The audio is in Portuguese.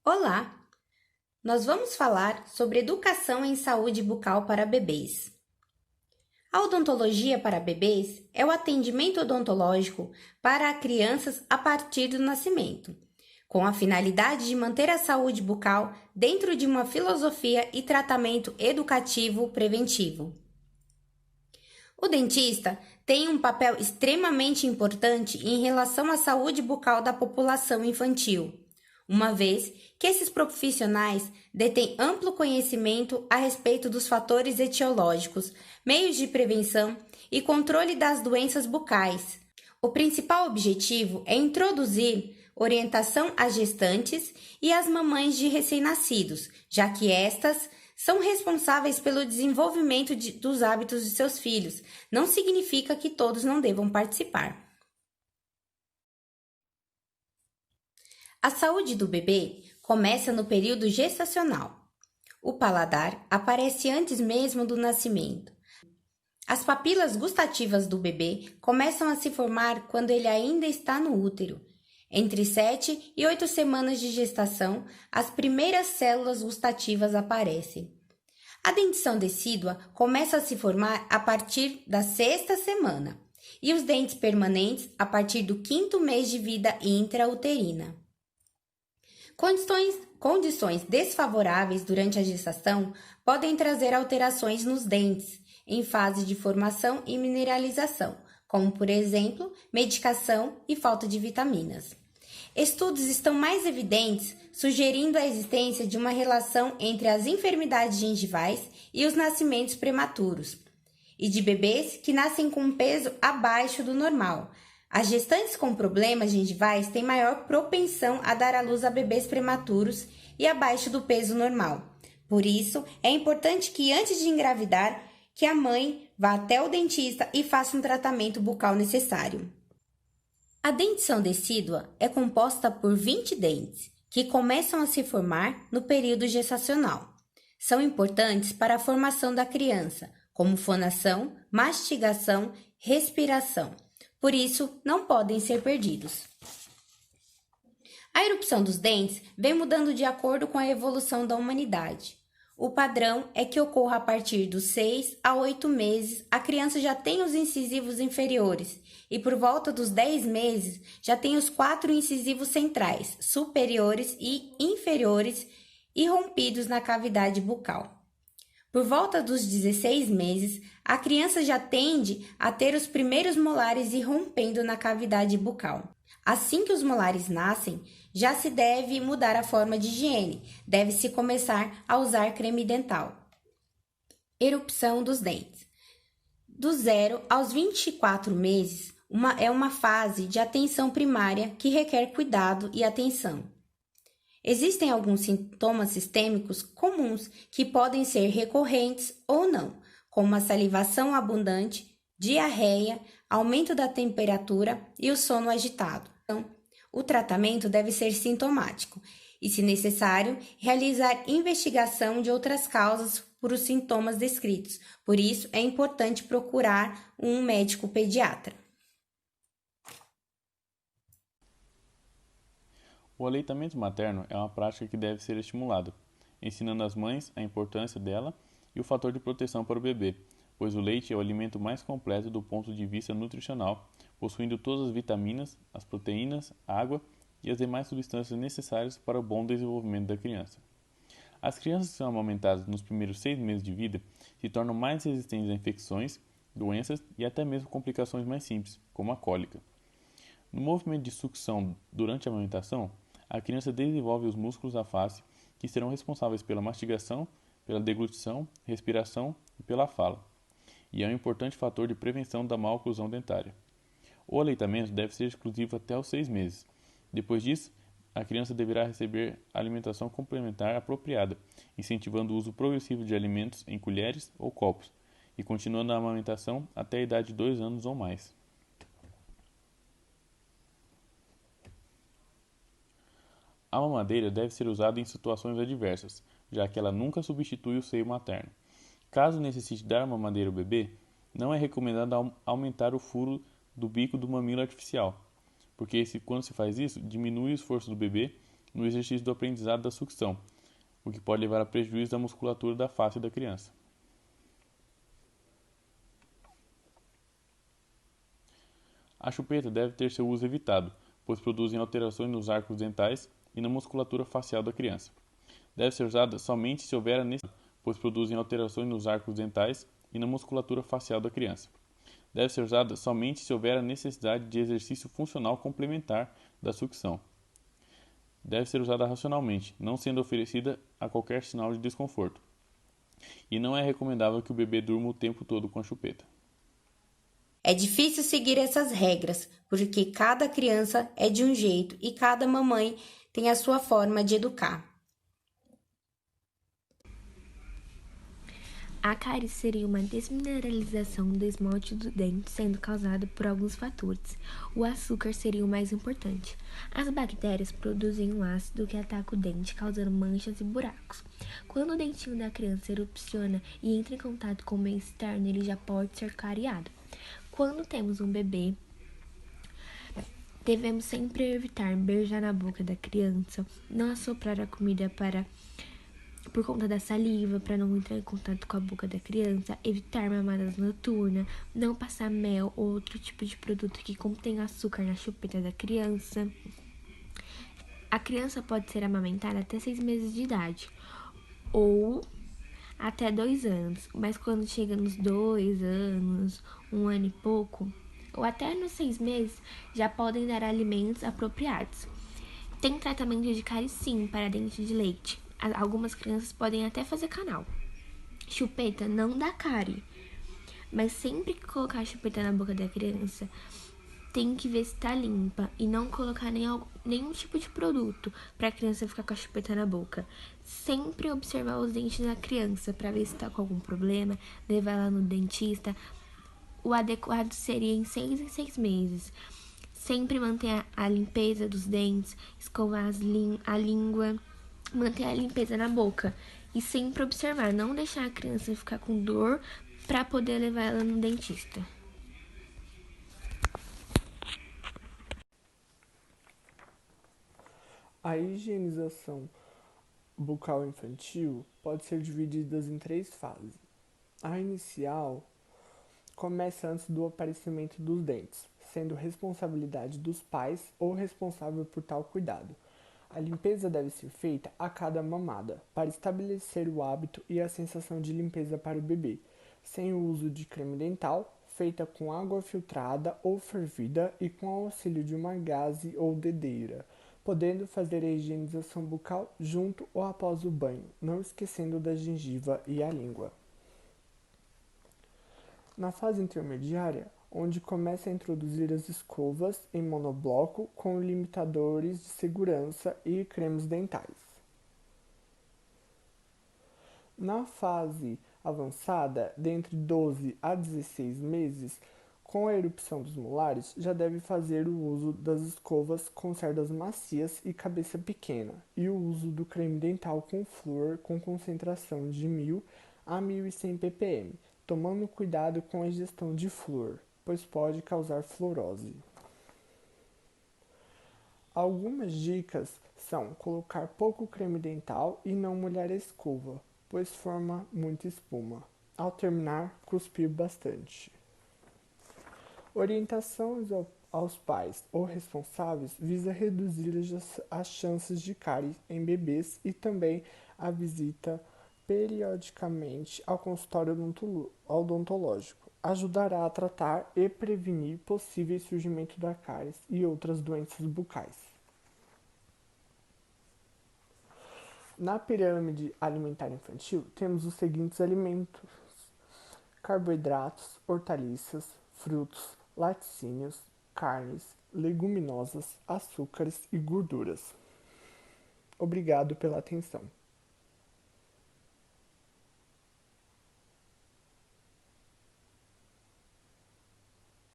Olá! Nós vamos falar sobre educação em saúde bucal para bebês. A odontologia para bebês é o atendimento odontológico para crianças a partir do nascimento, com a finalidade de manter a saúde bucal dentro de uma filosofia e tratamento educativo preventivo. O dentista tem um papel extremamente importante em relação à saúde bucal da população infantil, uma vez que esses profissionais detêm amplo conhecimento a respeito dos fatores etiológicos, meios de prevenção e controle das doenças bucais. O principal objetivo é introduzir orientação às gestantes e às mamães de recém-nascidos, já que estas são responsáveis pelo desenvolvimento dos hábitos de seus filhos. Não significa que todos não devam participar. A saúde do bebê começa no período gestacional. O paladar aparece antes mesmo do nascimento. As papilas gustativas do bebê começam a se formar quando ele ainda está no útero. Entre 7 e 8 semanas de gestação, as primeiras células gustativas aparecem. A dentição decídua começa a se formar a partir da 6ª semana e os dentes permanentes a partir do 5º mês de vida intrauterina. Condições desfavoráveis durante a gestação podem trazer alterações nos dentes em fase de formação e mineralização, como, por exemplo, medicação e falta de vitaminas. Estudos estão mais evidentes sugerindo a existência de uma relação entre as enfermidades gengivais e os nascimentos prematuros, e de bebês que nascem com um peso abaixo do normal. As gestantes com problemas gengivais têm maior propensão a dar à luz a bebês prematuros e abaixo do peso normal. Por isso, é importante que antes de engravidar, que a mãe vá até o dentista e faça um tratamento bucal necessário. A dentição decídua é composta por 20 dentes, que começam a se formar no período gestacional. São importantes para a formação da criança, como fonação, mastigação, respiração. Por isso, não podem ser perdidos. A erupção dos dentes vem mudando de acordo com a evolução da humanidade. O padrão é que ocorra a partir dos 6 a 8 meses, a criança já tem os incisivos inferiores e por volta dos 10 meses já tem os 4 incisivos centrais, superiores e inferiores, irrompidos na cavidade bucal. Por volta dos 16 meses, a criança já tende a ter os primeiros molares irrompendo na cavidade bucal. Assim que os molares nascem, já se deve mudar a forma de higiene, deve-se começar a usar creme dental. Erupção dos dentes. Do 0 aos 24 meses, é uma fase de atenção primária que requer cuidado e atenção. Existem alguns sintomas sistêmicos comuns que podem ser recorrentes ou não, como a salivação abundante, diarreia, aumento da temperatura e o sono agitado. Então, o tratamento deve ser sintomático e, se necessário, realizar investigação de outras causas por os sintomas descritos. Por isso, é importante procurar um médico pediatra. O aleitamento materno é uma prática que deve ser estimulada, ensinando às mães a importância dela e o fator de proteção para o bebê, pois o leite é o alimento mais completo do ponto de vista nutricional, possuindo todas as vitaminas, as proteínas, a água e as demais substâncias necessárias para o bom desenvolvimento da criança. As crianças que são amamentadas nos primeiros 6 meses de vida se tornam mais resistentes a infecções, doenças e até mesmo complicações mais simples, como a cólica. No movimento de sucção durante a amamentação, a criança desenvolve os músculos da face que serão responsáveis pela mastigação, pela deglutição, respiração e pela fala, e é um importante fator de prevenção da má oclusão dentária. O aleitamento deve ser exclusivo até os 6 meses. Depois disso, a criança deverá receber alimentação complementar apropriada, incentivando o uso progressivo de alimentos em colheres ou copos, e continuando a amamentação até a idade de 2 anos ou mais. A mamadeira deve ser usada em situações adversas, já que ela nunca substitui o seio materno. Caso necessite dar mamadeira ao bebê, não é recomendado aumentar o furo do bico do mamilo artificial, porque quando se faz isso, diminui o esforço do bebê no exercício do aprendizado da sucção, o que pode levar a prejuízo da musculatura da face da criança. A chupeta deve ter seu uso evitado, pois produzem alterações nos arcos dentais e na musculatura facial da criança. Deve ser usada somente se houver a necessidade, pois produzem alterações nos arcos dentais e na musculatura facial da criança. Deve ser usada somente se houver a necessidade de exercício funcional complementar da sucção. Deve ser usada racionalmente, não sendo oferecida a qualquer sinal de desconforto. E não é recomendável que o bebê durma o tempo todo com a chupeta. É difícil seguir essas regras, porque cada criança é de um jeito e cada mamãe tem a sua forma de educar. A cárie seria uma desmineralização do esmalte do dente, sendo causada por alguns fatores. O açúcar seria o mais importante. As bactérias produzem um ácido que ataca o dente, causando manchas e buracos. Quando o dentinho da criança erupciona e entra em contato com o meio externo, ele já pode ser cariado. Quando temos um bebê, devemos sempre evitar beijar na boca da criança, não assoprar a comida por conta da saliva, para não entrar em contato com a boca da criança, evitar mamadas noturnas, não passar mel ou outro tipo de produto que contém açúcar na chupeta da criança. A criança pode ser amamentada até 6 meses de idade ou até 2 anos, mas quando chega nos 2 anos, 1 ano e pouco, ou até nos 6 meses, já podem dar alimentos apropriados. Tem tratamento de cárie sim para dente de leite. Algumas crianças podem até fazer canal. Chupeta não dá cárie, mas sempre que colocar a chupeta na boca da criança, tem que ver se está limpa e não colocar nenhum tipo de produto para a criança ficar com a chupeta na boca. Sempre observar os dentes da criança para ver se está com algum problema, levar ela no dentista. O adequado seria em 6 em 6 meses. Sempre manter a limpeza dos dentes, escovar a língua, manter a limpeza na boca e sempre observar, não deixar a criança ficar com dor para poder levar ela no dentista. A higienização bucal infantil pode ser dividida em 3 fases. A inicial começa antes do aparecimento dos dentes, sendo responsabilidade dos pais ou responsável por tal cuidado. A limpeza deve ser feita a cada mamada, para estabelecer o hábito e a sensação de limpeza para o bebê, sem o uso de creme dental, feita com água filtrada ou fervida e com auxílio de uma gaze ou dedeira, podendo fazer a higienização bucal junto ou após o banho, não esquecendo da gengiva e a língua. Na fase intermediária, onde começa a introduzir as escovas em monobloco com limitadores de segurança e cremes dentais. Na fase avançada, de entre 12 a 16 meses, com a erupção dos molares, já deve fazer o uso das escovas com cerdas macias e cabeça pequena, e o uso do creme dental com flúor com concentração de 1000 a 1100 ppm, tomando cuidado com a ingestão de flúor, pois pode causar fluorose. Algumas dicas são colocar pouco creme dental e não molhar a escova, pois forma muita espuma. Ao terminar, cuspir bastante. Orientações aos pais ou responsáveis visa reduzir as chances de cárie em bebês e também a visita periodicamente ao consultório odontológico. Ajudará a tratar e prevenir possíveis surgimento da cárie e outras doenças bucais. Na pirâmide alimentar infantil, temos os seguintes alimentos: carboidratos, hortaliças, frutos, laticínios, carnes, leguminosas, açúcares e gorduras. Obrigado pela atenção.